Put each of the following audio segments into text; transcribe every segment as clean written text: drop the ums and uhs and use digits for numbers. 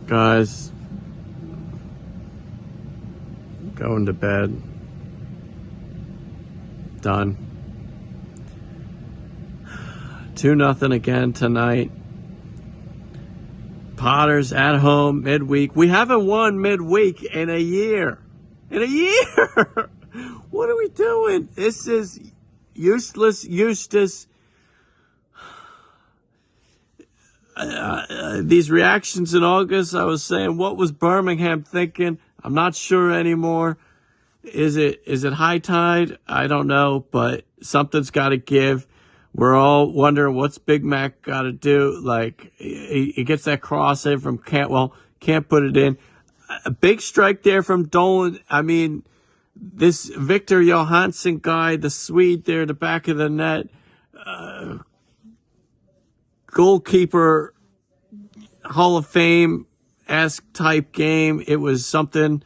Guys, going to bed. Done. 2-0 again tonight. Potters at home midweek. We haven't won midweek in a year. What are we doing? This is useless Eustace. These reactions in August, I was saying, what was Birmingham thinking? I'm not sure anymore. Is it high tide? I don't know, but something's got to give. We're all wondering what's Big Mac got to do. Like, he gets that cross in from Cantwell, can't put it in. A big strike there from Dolan. I mean, this Victor Johansson guy, the Swede there, the back of the net, goalkeeper, Hall of Fame-esque type game. It was something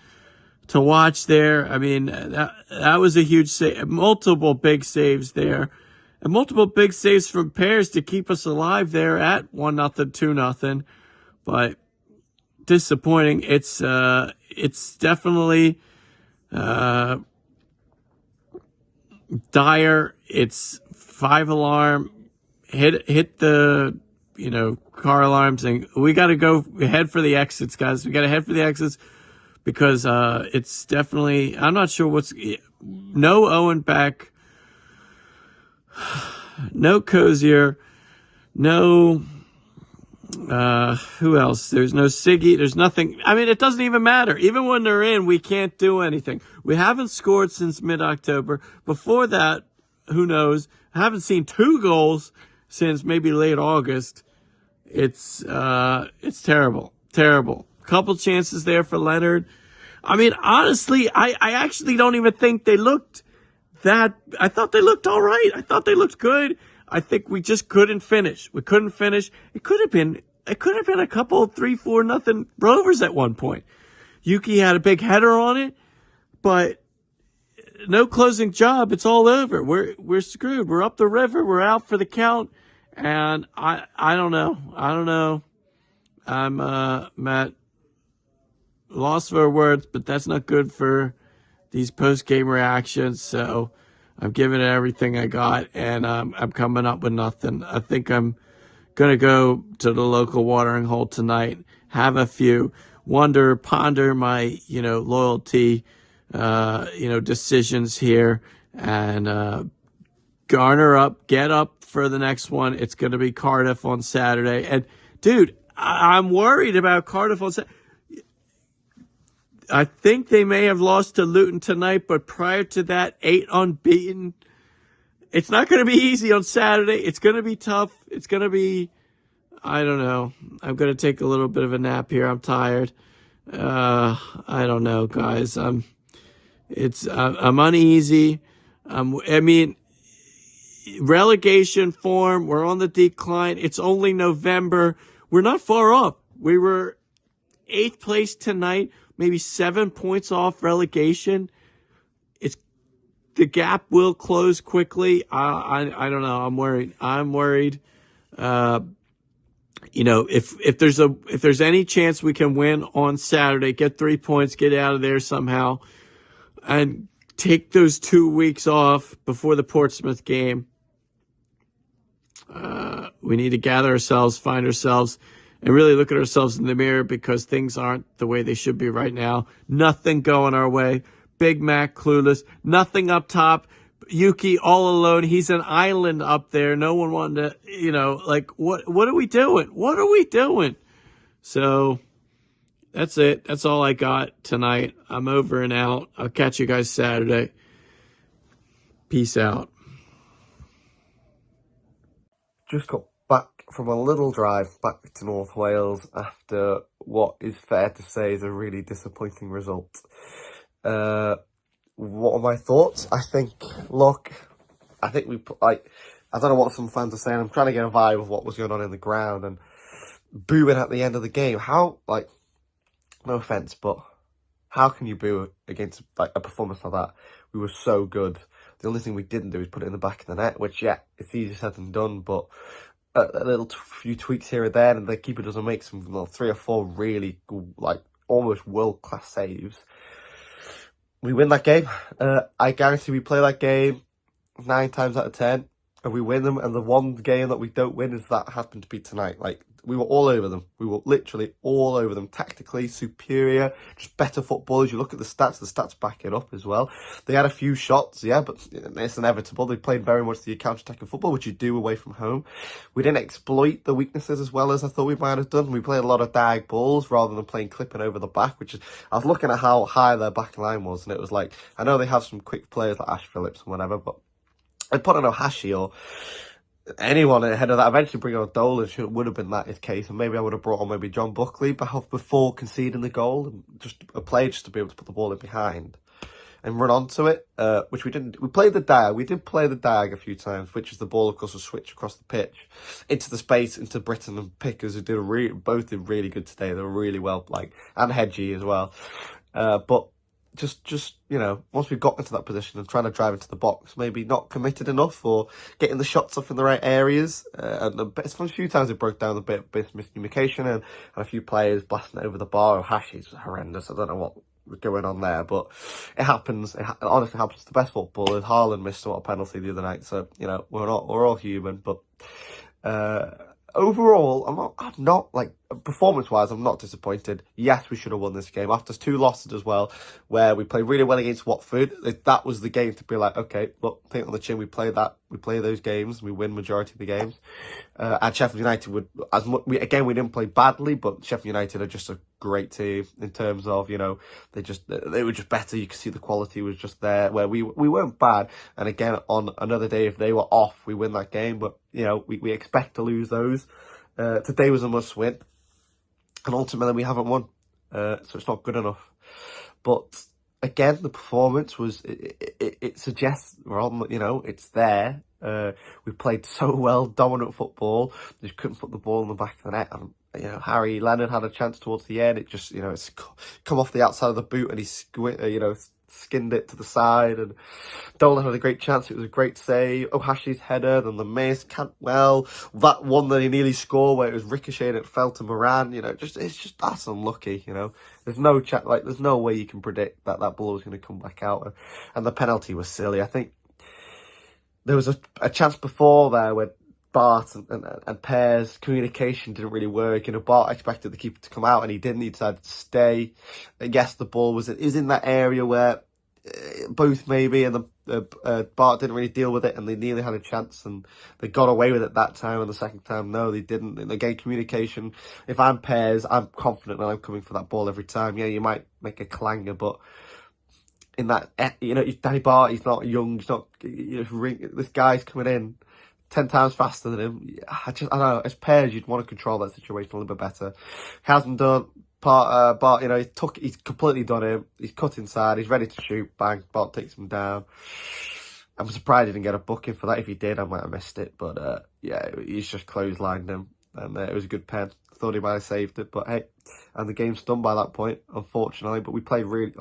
to watch there. I mean, that was a huge save. Multiple big saves there. And multiple big saves from Pears to keep us alive there at 1-0, 2-0. But disappointing. It's definitely dire. It's 5-alarm. Hit the car alarms, and we got to go head for the exits, guys. We got to head for the exits because it's definitely. I'm not sure what's. No Owen Beck. No Cozier, no, who else? There's no Siggy, there's nothing. I mean, it doesn't even matter. Even when they're in, we can't do anything. We haven't scored since mid-October. Before that, who knows? I haven't seen 2 goals since maybe late August. It's terrible. Couple chances there for Leonard. I mean, honestly, I actually don't even think they looked I thought they looked all right. I thought they looked good. I think we just couldn't finish. We couldn't finish. It could have been a couple 3-4-0 Rovers at one point. Yuki had a big header on it, but no closing job. It's all over. We're screwed. We're up the river. We're out for the count. And I don't know. I'm Matt, lost for words, but that's not good for these post-game reactions, so I'm giving it everything I got, and I'm coming up with nothing. I think I'm going to go to the local watering hole tonight, have a few, ponder my, loyalty, decisions here, and get up for the next one. It's going to be Cardiff on Saturday. And, dude, I'm worried about Cardiff on Saturday. I think they may have lost to Luton tonight, but prior to that, 8 unbeaten. It's not going to be easy on Saturday. It's going to be tough. It's going to be, I don't know. I'm going to take a little bit of a nap here. I'm tired. I don't know, guys. I'm uneasy. Relegation form. We're on the decline. It's only November. We're not far off. We were 8th place tonight. Maybe 7 points off relegation. The gap will close quickly. I don't know. I'm worried. If there's any chance we can win on Saturday, get 3 points, get out of there somehow, and take those 2 weeks off before the Portsmouth game. We need to gather ourselves, find ourselves, and really look at ourselves in the mirror because things aren't the way they should be right now. Nothing going our way. Big Mac clueless. Nothing up top. Yuki all alone. He's an island up there. No one wanted to, what are we doing? What are we doing? So that's it. That's all I got tonight. I'm over and out. I'll catch you guys Saturday. Peace out. Just got back from a little drive back to North Wales after what is fair to say is a really disappointing result. What are my thoughts? I think I don't know what some fans are saying. I'm trying to get a vibe of what was going on in the ground and booing at the end of the game. How, no offence, but how can you boo against a performance like that? We were so good. The only thing we didn't do is put it in the back of the net, which, yeah, it's easier said than done, but a little few tweaks here and there, and the keeper doesn't make some 3 or 4 really like almost world-class saves, we win that game. I guarantee we play that game 9 times out of 10, and we win them. And the one game that we don't win is that happened to be tonight. Like, we were all over them. We were literally all over them. Tactically superior, just better footballers. You look at the stats back it up as well. They had a few shots, yeah, but it's inevitable. They played very much the counter-attacking football, which you do away from home. We didn't exploit the weaknesses as well as I thought we might have done. We played a lot of diag balls rather than playing clipping over the back, which is, I was looking at how high their back line was, and it was like, I know they have some quick players like Ash Phillips and whatever, but I'd put on Ohashi or anyone ahead of that. Eventually bring on Dolan, would have been that his case, and maybe I would have brought on maybe John Buckley before conceding the goal, and just a play just to be able to put the ball in behind and run onto it, which we didn't. We played the diag. We did play the diag a few times, which is the ball, of course, will switch across the pitch into the space, into Britton and Pickers, who both did really good today. They were really well, and Hedgie as well. But just once we got into that position and trying to drive into the box, maybe not committed enough or getting the shots off in the right areas. And a few times it broke down a bit miscommunication and a few players blasting it over the bar. Hashi's horrendous. I don't know what was going on there, but it happens. It honestly happens to the best footballers. Haaland missed a penalty the other night, so we're all human. But overall, I'm not like, performance-wise, I'm not disappointed. Yes, we should have won this game. After 2 losses as well, where we played really well against Watford, that was the game to be like, okay, look, paint on the chin, we play those games, we win majority of the games. And Sheffield United we didn't play badly, but Sheffield United are just a great team in terms of, they were just better. You could see the quality was just there, where we weren't bad. And again, on another day, if they were off, we win that game. But, we expect to lose those. Today was a must win. And ultimately, we haven't won. So it's not good enough. But again, the performance was, it suggests we're on, it's there. We played so well, dominant football. Just couldn't put the ball in the back of the net. And, Harry Leonard had a chance towards the end. It just, it's come off the outside of the boot and he skinned it to the side, and Dolan had a great chance. It was a great save. Ohashi's header, then the miss. Cantwell, that one that he nearly scored where it was ricocheted and it fell to Moran. It's just that's unlucky. There's no there's no way you can predict that ball was going to come back out, and the penalty was silly. I think there was a chance before there where Bart and Pear's communication didn't really work. Bart expected the keeper to come out and he didn't. He decided to stay. And yes, the ball is in that area where both maybe, and Bart didn't really deal with it, and they nearly had a chance and they got away with it that time, and the second time, no, they didn't. And again, communication. If I'm Pears, I'm confident that I'm coming for that ball every time. Yeah, you might make a clanger, but in that, Danny Bart, he's not young, he's not, this guy's coming in 10 times faster than him. I don't know, as Pears, you'd want to control that situation a little bit better. Hasn't done. Bart, he's completely done him. He's cut inside. He's ready to shoot. Bang. Bart takes him down. I'm surprised he didn't get a booking for that. If he did, I might have missed it. But yeah, he's just clotheslined him, and it was a good pen. Thought he might have saved it, but hey, and the game's done by that point, unfortunately. But we played really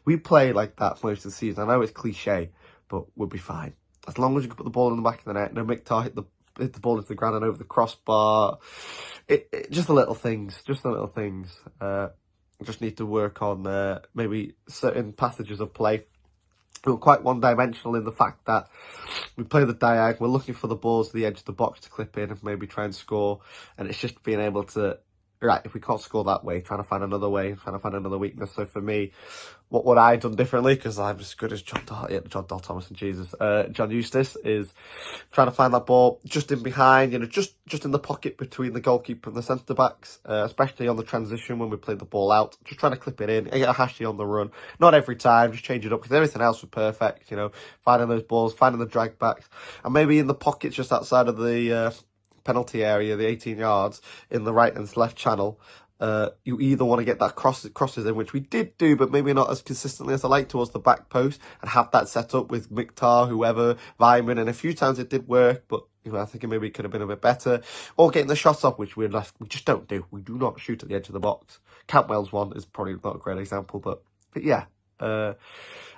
we play like that for most of the season. I know it's cliche, but we'll be fine as long as you can put the ball in the back of the net. No, Miktar hit the ball into the ground and over the crossbar. Just the little things. Just need to work on maybe certain passages of play. We were quite one-dimensional in the fact that we play the diag, we're looking for the balls to the edge of the box to clip in and maybe try and score, and it's just being able to, right, if we can't score that way, trying to find another way, trying to find another weakness. So for me, what would I have done differently, because I'm as good as John Thomas and John Eustace, is trying to find that ball just in behind, just in the pocket between the goalkeeper and the centre-backs, especially on the transition when we played the ball out, just trying to clip it in and get a Hashy on the run. Not every time, just change it up, because everything else was perfect, finding those balls, finding the drag backs, and maybe in the pockets just outside of the penalty area, the 18 yards, in the right and left channel. You either want to get that crosses in, which we did do, but maybe not as consistently as I like, towards the back post, and have that set up with Miktar, whoever, Vyman, and a few times it did work, but I think it maybe could have been a bit better. Or getting the shots off, which we just don't do. We do not shoot at the edge of the box. Cantwell's one is probably not a great example, but yeah.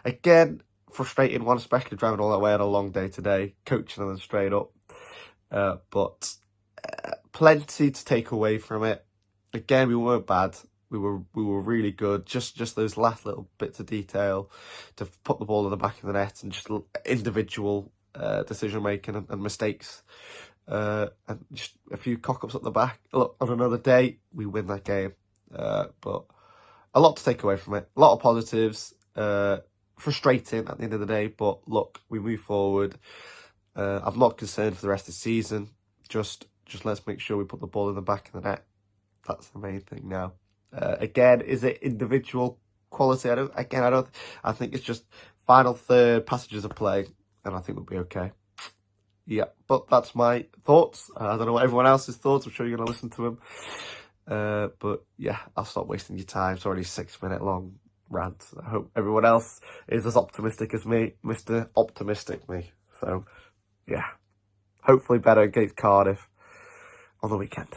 Again, frustrating one, especially driving all that way on a long day today, coaching them straight up. But plenty to take away from it. Again, we weren't bad. We were really good. Just those last little bits of detail to put the ball in the back of the net, and just individual decision making and mistakes, and just a few cock ups at the back. Look, on another day, we win that game. But a lot to take away from it. A lot of positives. Frustrating at the end of the day, but look, we move forward. I'm not concerned for the rest of the season. Just let's make sure we put the ball in the back of the net. That's the main thing now. Again, is it individual quality? I think it's just final third, passages of play, and I think we'll be okay. Yeah, but that's my thoughts. I don't know what everyone else's thoughts. I'm sure you're going to listen to them. But yeah, I'll stop wasting your time. It's already 6-minute long rant. I hope everyone else is as optimistic as me, Mr. Optimistic me. So yeah, hopefully better against Cardiff on the weekend.